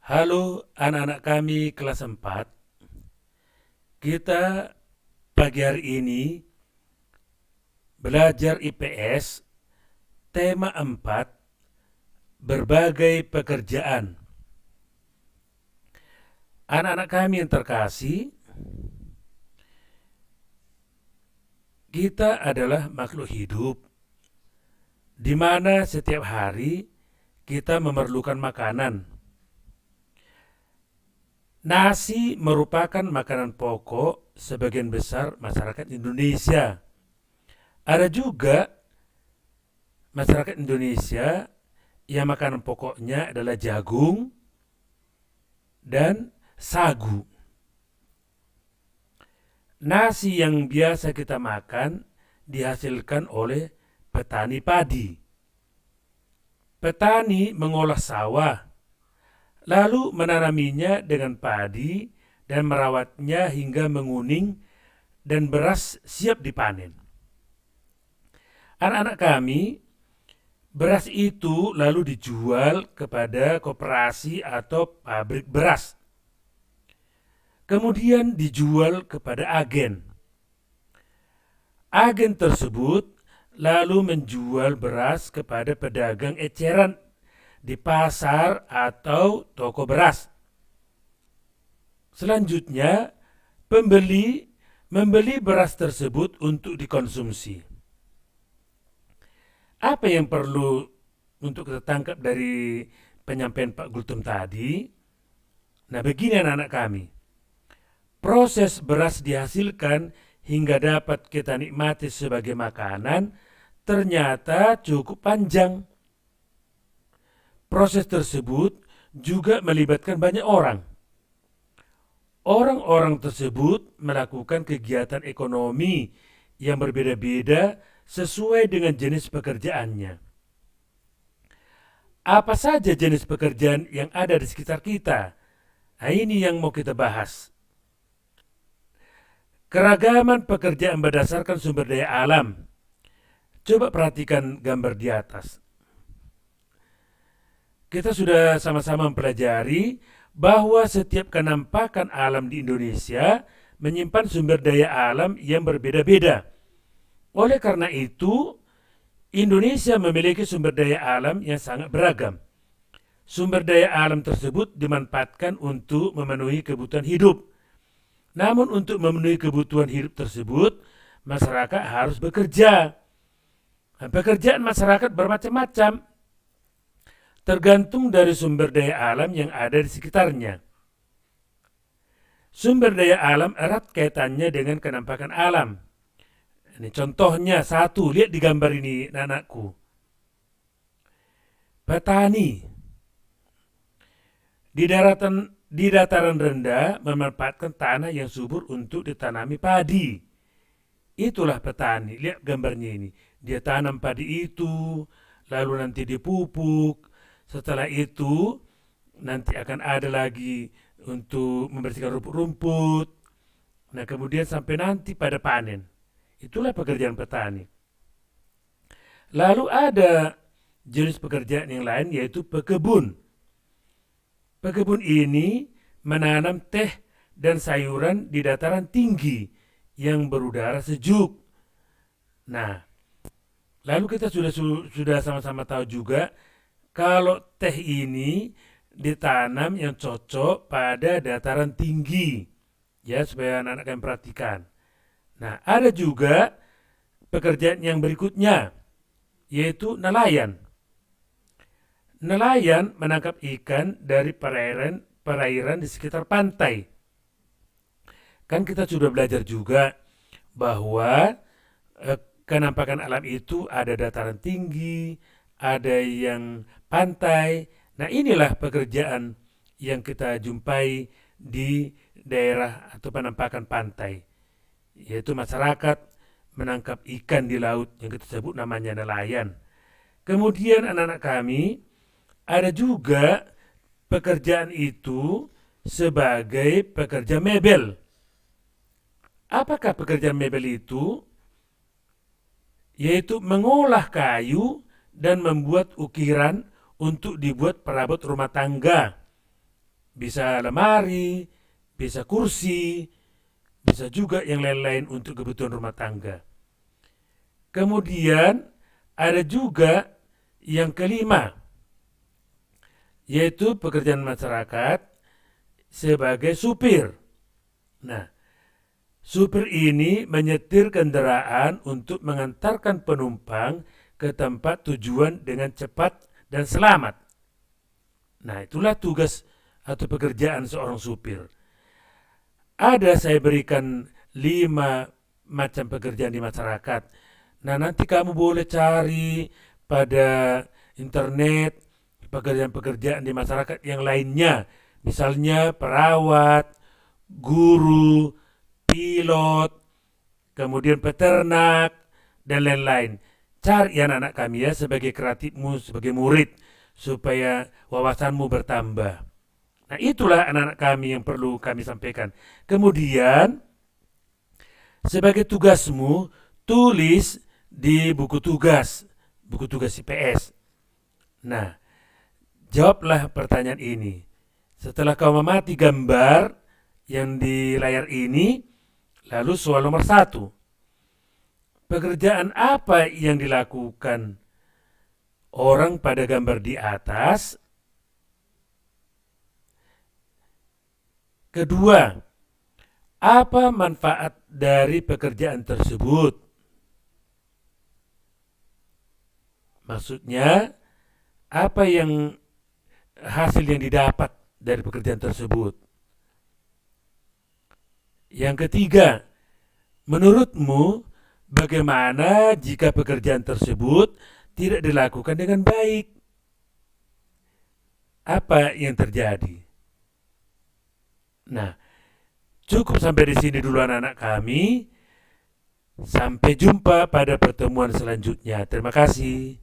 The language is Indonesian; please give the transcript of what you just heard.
Halo anak-anak kami kelas 4. Kita pagi hari ini belajar IPS tema 4, berbagai pekerjaan. Anak-anak kami yang terkasih, kita adalah makhluk hidup di mana setiap hari kita memerlukan makanan. Nasi merupakan makanan pokok sebagian besar masyarakat Indonesia. Ada juga masyarakat Indonesia yang makanan pokoknya adalah jagung dan sagu. Nasi yang biasa kita makan dihasilkan oleh petani padi. Petani mengolah sawah, lalu menanaminya dengan padi dan merawatnya hingga menguning dan beras siap dipanen. Anak-anak kami, beras itu lalu dijual kepada koperasi atau pabrik beras. Kemudian dijual kepada agen. Agen tersebut lalu menjual beras kepada pedagang eceran di pasar atau toko beras. Selanjutnya, pembeli membeli beras tersebut untuk dikonsumsi. Apa yang perlu untuk kita tangkap dari penyampaian Pak Gultum tadi? Nah, begini anak-anak kami. Proses beras dihasilkan hingga dapat kita nikmati sebagai makanan ternyata cukup panjang. Proses tersebut juga melibatkan banyak orang. Orang-orang tersebut melakukan kegiatan ekonomi yang berbeda-beda sesuai dengan jenis pekerjaannya. Apa saja jenis pekerjaan yang ada di sekitar kita? Nah, ini yang mau kita bahas. Keragaman pekerjaan berdasarkan sumber daya alam. Coba perhatikan gambar di atas. Kita sudah sama-sama mempelajari bahwa setiap kenampakan alam di Indonesia menyimpan sumber daya alam yang berbeda-beda. Oleh karena itu, Indonesia memiliki sumber daya alam yang sangat beragam. Sumber daya alam tersebut dimanfaatkan untuk memenuhi kebutuhan hidup. Namun untuk memenuhi kebutuhan hidup tersebut, masyarakat harus bekerja. Pekerjaan masyarakat bermacam-macam, tergantung dari sumber daya alam yang ada di sekitarnya. Sumber daya alam erat kaitannya dengan kenampakan alam. Ini contohnya satu, lihat di gambar ini anakku. Petani di dataran rendah memanfaatkan tanah yang subur untuk ditanami padi. Itulah petani. Lihat gambarnya ini. Dia tanam padi itu, lalu nanti dipupuk. Setelah itu nanti akan ada lagi untuk membersihkan rumput-rumput. Nah, kemudian sampai nanti pada panen. Itulah pekerjaan petani. Lalu ada jenis pekerjaan yang lain yaitu pekebun. Pekebun ini menanam teh dan sayuran di dataran tinggi yang berudara sejuk. Nah, lalu kita sudah sama-sama tahu juga kalau teh ini ditanam yang cocok pada dataran tinggi. Ya, supaya anak-anak kalian perhatikan. Nah, ada juga pekerjaan yang berikutnya yaitu nelayan. Nelayan menangkap ikan dari perairan di sekitar pantai. Kan kita sudah belajar juga bahwa kenampakan alam itu ada dataran tinggi, ada yang pantai. Nah, inilah pekerjaan yang kita jumpai di daerah atau penampakan pantai, yaitu masyarakat menangkap ikan di laut yang kita sebut namanya nelayan. Kemudian anak-anak kami, ada juga pekerjaan itu sebagai pekerja mebel. Apakah pekerjaan mebel itu? Yaitu mengolah kayu dan membuat ukiran untuk dibuat perabot rumah tangga. bisa lemari, bisa kursi, bisa juga yang lain-lain untuk kebutuhan rumah tangga. Kemudian ada juga yang kelima, yaitu pekerjaan masyarakat sebagai supir. Nah, supir ini menyetir kendaraan untuk mengantarkan penumpang ke tempat tujuan dengan cepat dan selamat. Nah, itulah tugas atau pekerjaan seorang supir. Ada saya berikan 5 macam pekerjaan di masyarakat. Nah, nanti kamu boleh cari pada internet pekerjaan-pekerjaan di masyarakat yang lainnya. Misalnya perawat, guru, pilot, kemudian peternak, dan lain-lain. Cari anak-anak kami ya sebagai kreatifmu, sebagai murid, supaya wawasanmu bertambah. Nah, itulah anak-anak kami yang perlu kami sampaikan. Kemudian, sebagai tugasmu, tulis di buku tugas IPS. Nah, jawablah pertanyaan ini. Setelah kau mengamati gambar yang di layar ini, lalu soal nomor 1. Pekerjaan apa yang dilakukan orang pada gambar di atas? Kedua, apa manfaat dari pekerjaan tersebut? Maksudnya, apa yang hasil yang didapat dari pekerjaan tersebut? Yang ketiga, menurutmu bagaimana jika pekerjaan tersebut tidak dilakukan dengan baik? Apa yang terjadi? Nah, cukup sampai di sini dulu anak-anak kami. Sampai jumpa pada pertemuan selanjutnya. Terima kasih.